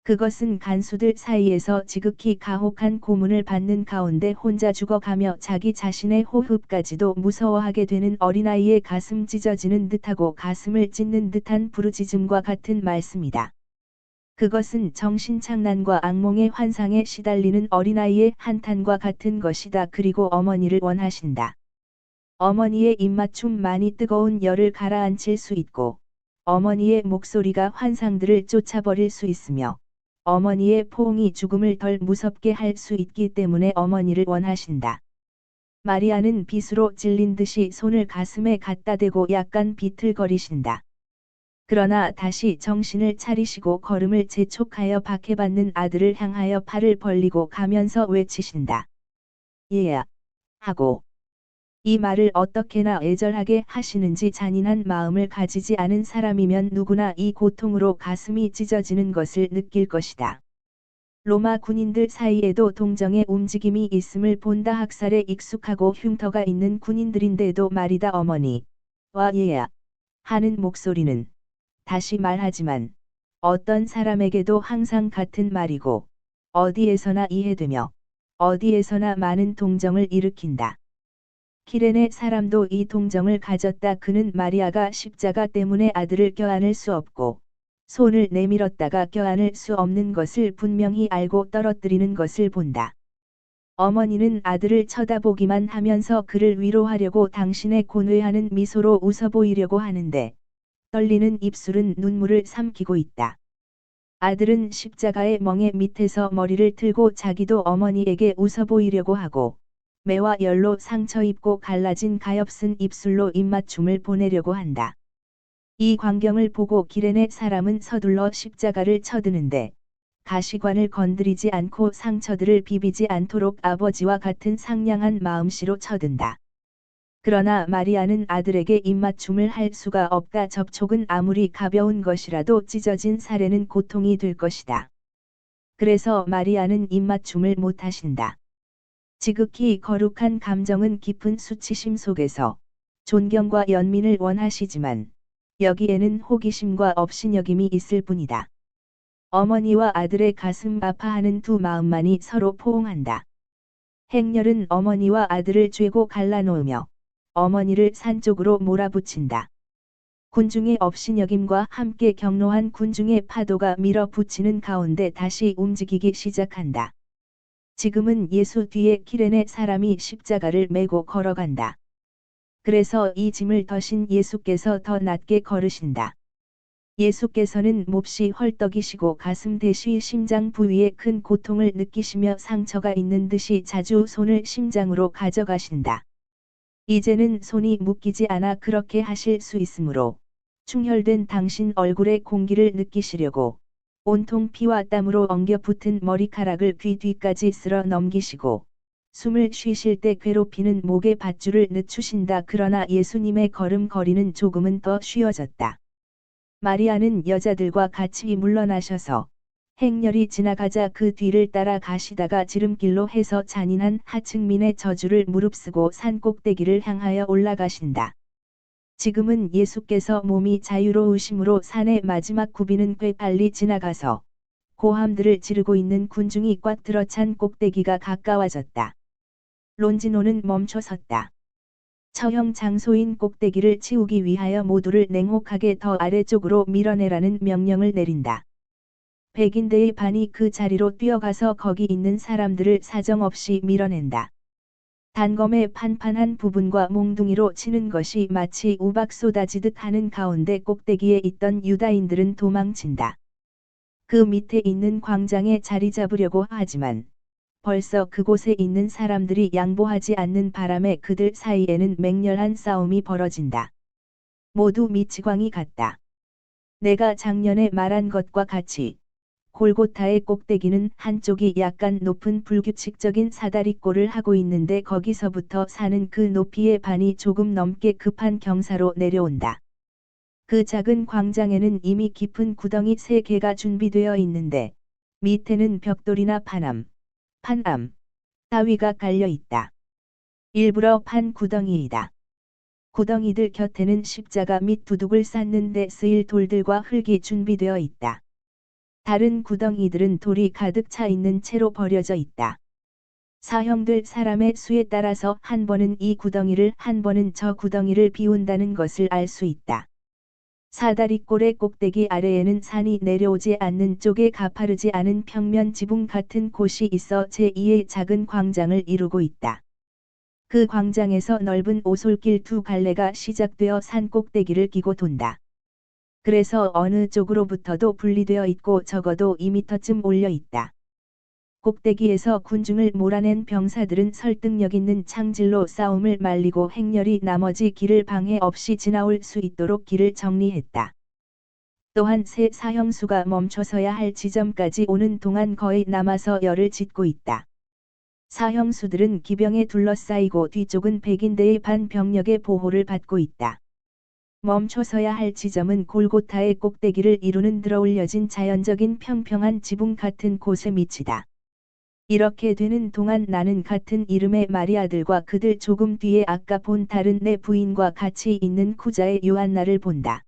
S1: 그것은 간수들 사이에서 지극히 가혹한 고문을 받는 가운데 혼자 죽어가며 자기 자신의 호흡까지도 무서워하게 되는 어린아이의 가슴 찢어지는 듯하고 가슴을 찢는 듯한 부르짖음과 같은 말씀이다. 그것은 정신착란과 악몽의 환상에 시달리는 어린아이의 한탄과 같은 것이다. 그리고 어머니를 원하신다. 어머니의 입맞춤만이 뜨거운 열을 가라앉힐 수 있고, 어머니의 목소리가 환상들을 쫓아버릴 수 있으며, 어머니의 포옹이 죽음을 덜 무섭게 할 수 있기 때문에 어머니를 원하신다. 마리아는 빗으로 찔린 듯이 손을 가슴에 갖다 대고 약간 비틀거리신다. 그러나 다시 정신을 차리시고 걸음을 재촉하여 박해받는 아들을 향하여 팔을 벌리고 가면서 외치신다. 얘야! 하고. 이 말을 어떻게나 애절하게 하시는지 잔인한 마음을 가지지 않은 사람이면 누구나 이 고통으로 가슴이 찢어지는 것을 느낄 것이다. 로마 군인들 사이에도 동정의 움직임이 있음을 본다. 학살에 익숙하고 흉터가 있는 군인들인데도 말이다. 어머니, 와 얘야! 하는 목소리는 다시 말하지만 어떤 사람에게도 항상 같은 말이고 어디에서나 이해되며 어디에서나 많은 동정을 일으킨다. 키레네 사람도 이 동정을 가졌다. 그는 마리아가 십자가 때문에 아들을 껴안을 수 없고 손을 내밀었다가 껴안을 수 없는 것을 분명히 알고 떨어뜨리는 것을 본다. 어머니는 아들을 쳐다보기만 하면서 그를 위로하려고 당신의 곤외하는 미소로 웃어 보이려고 하는데 떨리는 입술은 눈물을 삼키고 있다. 아들은 십자가의 멍에 밑에서 머리를 틀고 자기도 어머니에게 웃어 보이려고 하고 매와 열로 상처 입고 갈라진 가엾은 입술로 입맞춤을 보내려고 한다. 이 광경을 보고 기레네 사람은 서둘러 십자가를 쳐드는데 가시관을 건드리지 않고 상처들을 비비지 않도록 아버지와 같은 상냥한 마음씨로 쳐든다. 그러나 마리아는 아들에게 입맞춤을 할 수가 없다. 접촉은 아무리 가벼운 것이라도 찢어진 살에는 고통이 될 것이다. 그래서 마리아는 입맞춤을 못하신다. 지극히 거룩한 감정은 깊은 수치심 속에서 존경과 연민을 원하시지만 여기에는 호기심과 업신여김이 있을 뿐이다. 어머니와 아들의 가슴 아파하는 두 마음만이 서로 포옹한다. 행렬은 어머니와 아들을 쬐고 갈라놓으며 어머니를 산 쪽으로 몰아붙인다. 군중의 업신여김과 함께 격노한 군중의 파도가 밀어붙이는 가운데 다시 움직이기 시작한다. 지금은 예수 뒤에 키레네 사람이 십자가를 메고 걸어간다. 그래서 이 짐을 더신 예수께서 더 낮게 걸으신다. 예수께서는 몹시 헐떡이시고 가슴 대시 심장 부위에 큰 고통을 느끼시며 상처가 있는 듯이 자주 손을 심장으로 가져가신다. 이제는 손이 묶이지 않아 그렇게 하실 수 있으므로 충혈된 당신 얼굴의 공기를 느끼시려고 온통 피와 땀으로 엉겨 붙은 머리카락을 귀 뒤까지 쓸어 넘기시고 숨을 쉬실 때 괴롭히는 목의 밧줄을 늦추신다. 그러나 예수님의 걸음걸이는 조금은 더 쉬워졌다. 마리아는 여자들과 같이 물러나셔서 행렬이 지나가자 그 뒤를 따라 가시다가 지름길로 해서 잔인한 하층민의 저주를 무릅쓰고 산 꼭대기를 향하여 올라가신다. 지금은 예수께서 몸이 자유로우심으로 산의 마지막 구비는 꽤 빨리 지나가서 고함들을 지르고 있는 군중이 꽉 들어찬 꼭대기가 가까워졌다. 론지노는 멈춰섰다. 처형 장소인 꼭대기를 치우기 위하여 모두를 냉혹하게 더 아래쪽으로 밀어내라는 명령을 내린다. 백인대의 반이 그 자리로 뛰어가서 거기 있는 사람들을 사정없이 밀어낸다. 단검의 판판한 부분과 몽둥이로 치는 것이 마치 우박 쏟아지듯 하는 가운데 꼭대기에 있던 유다인들은 도망친다. 그 밑에 있는 광장에 자리 잡으려고 하지만 벌써 그곳에 있는 사람들이 양보하지 않는 바람에 그들 사이에는 맹렬한 싸움이 벌어진다. 모두 미치광이 같다. 내가 작년에 말한 것과 같이 골고타의 꼭대기는 한쪽이 약간 높은 불규칙적인 사다리꼴을 하고 있는데 거기서부터 사는 그 높이의 반이 조금 넘게 급한 경사로 내려온다. 그 작은 광장에는 이미 깊은 구덩이 3개가 준비되어 있는데 밑에는 벽돌이나 판암, 따위가 깔려 있다. 일부러 판 구덩이이다. 구덩이들 곁에는 십자가 및 두둑을 쌓는 데 쓰일 돌들과 흙이 준비되어 있다. 다른 구덩이들은 돌이 가득 차 있는 채로 버려져 있다. 사형될 사람의 수에 따라서 한 번은 이 구덩이를 한 번은 저 구덩이를 비운다는 것을 알 수 있다. 사다리꼴의 꼭대기 아래에는 산이 내려오지 않는 쪽에 가파르지 않은 평면 지붕 같은 곳이 있어 제2의 작은 광장을 이루고 있다. 그 광장에서 넓은 오솔길 2갈래가 시작되어 산 꼭대기를 끼고 돈다. 그래서 어느 쪽으로부터도 분리되어 있고 적어도 2미터쯤 올려 있다. 꼭대기에서 군중을 몰아낸 병사들은 설득력 있는 창질로 싸움을 말리고 행렬이 나머지 길을 방해 없이 지나올 수 있도록 길을 정리했다. 또한 새 사형수가 멈춰서야 할 지점까지 오는 동안 거의 남아서 열을 짓고 있다. 사형수들은 기병에 둘러싸이고 뒤쪽은 백인대의 반병력의 보호를 받고 있다. 멈춰서야 할 지점은 골고타의 꼭대기를 이루는 들어올려진 자연적인 평평한 지붕 같은 곳에 미치다. 이렇게 되는 동안 나는 같은 이름의 마리아들과 그들 조금 뒤에 아까 본 다른 네 부인과 같이 있는 쿠자의 요한나를 본다.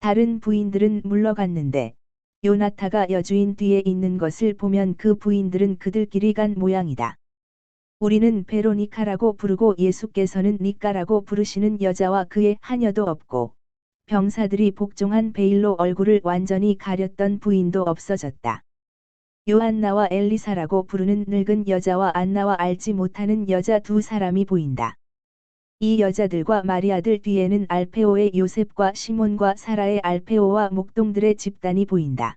S1: 다른 부인들은 물러갔는데 요나타가 여주인 뒤에 있는 것을 보면 그 부인들은 그들끼리 간 모양이다. 우리는 베로니카라고 부르고 예수께서는 니까라고 부르시는 여자와 그의 하녀도 없고 병사들이 복종한 베일로 얼굴을 완전히 가렸던 부인도 없어졌다. 요한나와 엘리사라고 부르는 늙은 여자와 안나와 알지 못하는 여자 두 사람이 보인다. 이 여자들과 마리아들 뒤에는 알페오의 요셉과 시몬과 사라의 알페오와 목동들의 집단이 보인다.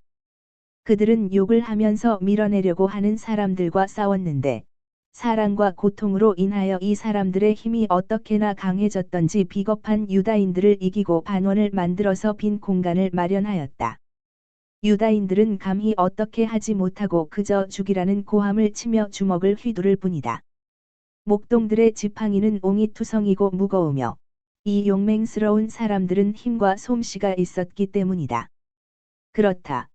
S1: 그들은 욕을 하면서 밀어내려고 하는 사람들과 싸웠는데 사랑과 고통으로 인하여 이 사람들의 힘이 어떻게나 강해졌던지 비겁한 유다인들을 이기고 반원을 만들어서 빈 공간을 마련하였다. 유다인들은 감히 어떻게 하지 못하고 그저 죽이라는 고함을 치며 주먹을 휘두를 뿐이다. 목동들의 지팡이는 옹이투성이고 무거우며 이 용맹스러운 사람들은 힘과 솜씨가 있었기 때문이다. 그렇다.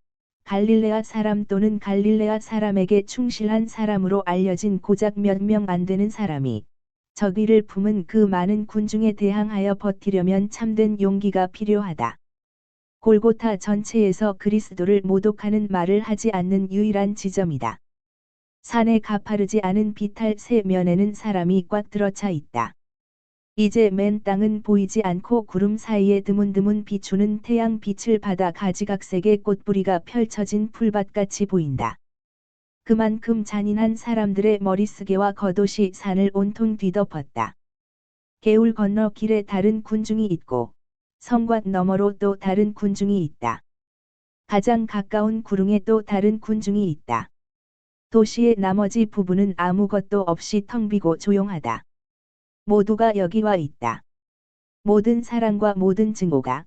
S1: 갈릴레아 사람 또는 갈릴레아 사람에게 충실한 사람으로 알려진 고작 몇 명 안 되는 사람이 적의를 품은 그 많은 군중에 대항하여 버티려면 참된 용기가 필요하다. 골고타 전체에서 그리스도를 모독하는 말을 하지 않는 유일한 지점이다. 산에 가파르지 않은 비탈 세 면에는 사람이 꽉 들어차 있다. 이제 맨 땅은 보이지 않고 구름 사이에 드문드문 비추는 태양 빛을 받아 가지각색의 꽃뿌리가 펼쳐진 풀밭같이 보인다. 그만큼 잔인한 사람들의 머리쓰개와 겉옷이 산을 온통 뒤덮었다. 개울 건너 길에 다른 군중이 있고 성곽 너머로 또 다른 군중이 있다. 가장 가까운 구릉에 또 다른 군중이 있다. 도시의 나머지 부분은 아무것도 없이 텅 비고 조용하다. 모두가 여기 와 있다. 모든 사랑과 모든 증오가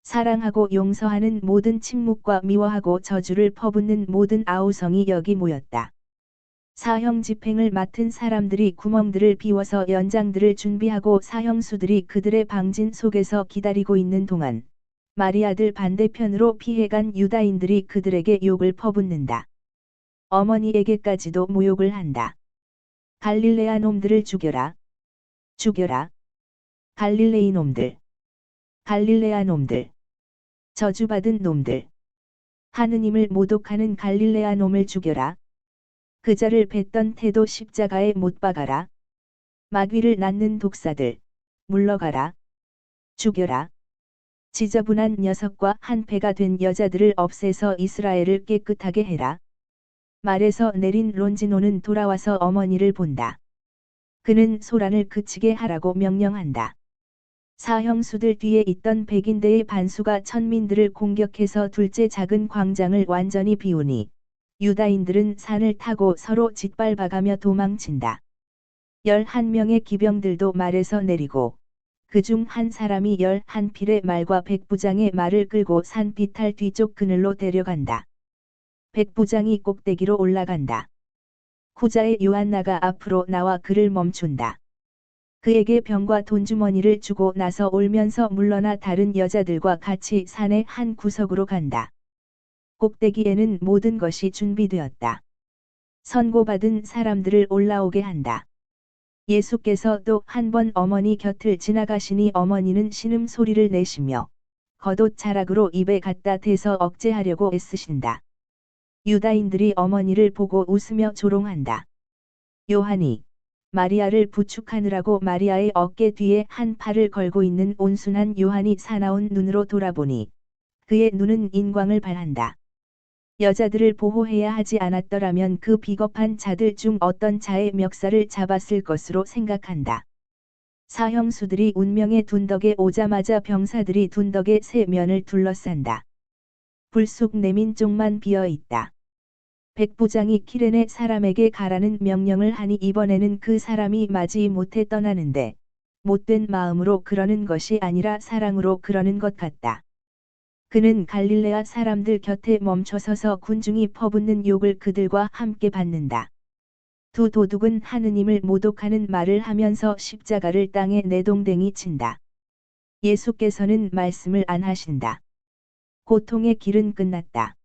S1: 사랑하고 용서하는 모든 침묵과 미워하고 저주를 퍼붓는 모든 아우성이 여기 모였다. 사형 집행을 맡은 사람들이 구멍들을 비워서 연장들을 준비하고 사형수들이 그들의 방진 속에서 기다리고 있는 동안 마리아들 반대편으로 피해간 유다인들이 그들에게 욕을 퍼붓는다. 어머니에게까지도 모욕을 한다. 갈릴레아 놈들을 죽여라. 죽여라. 갈릴레이 놈들. 갈릴레아 놈들. 저주받은 놈들. 하느님을 모독하는 갈릴레아 놈을 죽여라. 그자를 뱉던 태도 십자가에 못 박아라. 마귀를 낳는 독사들. 물러가라. 죽여라. 지저분한 녀석과 한패가 된 여자들을 없애서 이스라엘을 깨끗하게 해라. 말에서 내린 론지노는 돌아와서 어머니를 본다. 그는 소란을 그치게 하라고 명령한다. 사형수들 뒤에 있던 백인대의 반수가 천민들을 공격해서 둘째 작은 광장을 완전히 비우니 유다인들은 산을 타고 서로 짓밟아가며 도망친다. 11명의 기병들도 말에서 내리고 그중 한 사람이 11필의 말과 백부장의 말을 끌고 산 비탈 뒤쪽 그늘로 데려간다. 백부장이 꼭대기로 올라간다. 후자의 요한나가 앞으로 나와 그를 멈춘다. 그에게 병과 돈주머니를 주고 나서 울면서 물러나 다른 여자들과 같이 산의 한 구석으로 간다. 꼭대기에는 모든 것이 준비되었다. 선고받은 사람들을 올라오게 한다. 예수께서 또 한 번 어머니 곁을 지나가시니 어머니는 신음소리를 내시며 겉옷 자락으로 입에 갖다 대서 억제하려고 애쓰신다. 유다인들이 어머니를 보고 웃으며 조롱한다. 요한이 마리아를 부축하느라고 마리아의 어깨 뒤에 한 팔을 걸고 있는 온순한 요한이 사나운 눈으로 돌아보니 그의 눈은 인광을 발한다. 여자들을 보호해야 하지 않았더라면 그 비겁한 자들 중 어떤 자의 멱살을 잡았을 것으로 생각한다. 사형수들이 운명의 둔덕에 오자마자 병사들이 둔덕의 세 면을 둘러싼다. 불쑥 내민 쪽만 비어 있다. 백부장이 키레네 사람에게 가라는 명령을 하니 이번에는 그 사람이 맞이 못해 떠나는데 못된 마음으로 그러는 것이 아니라 사랑으로 그러는 것 같다. 그는 갈릴레아 사람들 곁에 멈춰서서 군중이 퍼붓는 욕을 그들과 함께 받는다. 두 도둑은 하느님을 모독하는 말을 하면서 십자가를 땅에 내동댕이 친다. 예수께서는 말씀을 안 하신다. 고통의 길은 끝났다.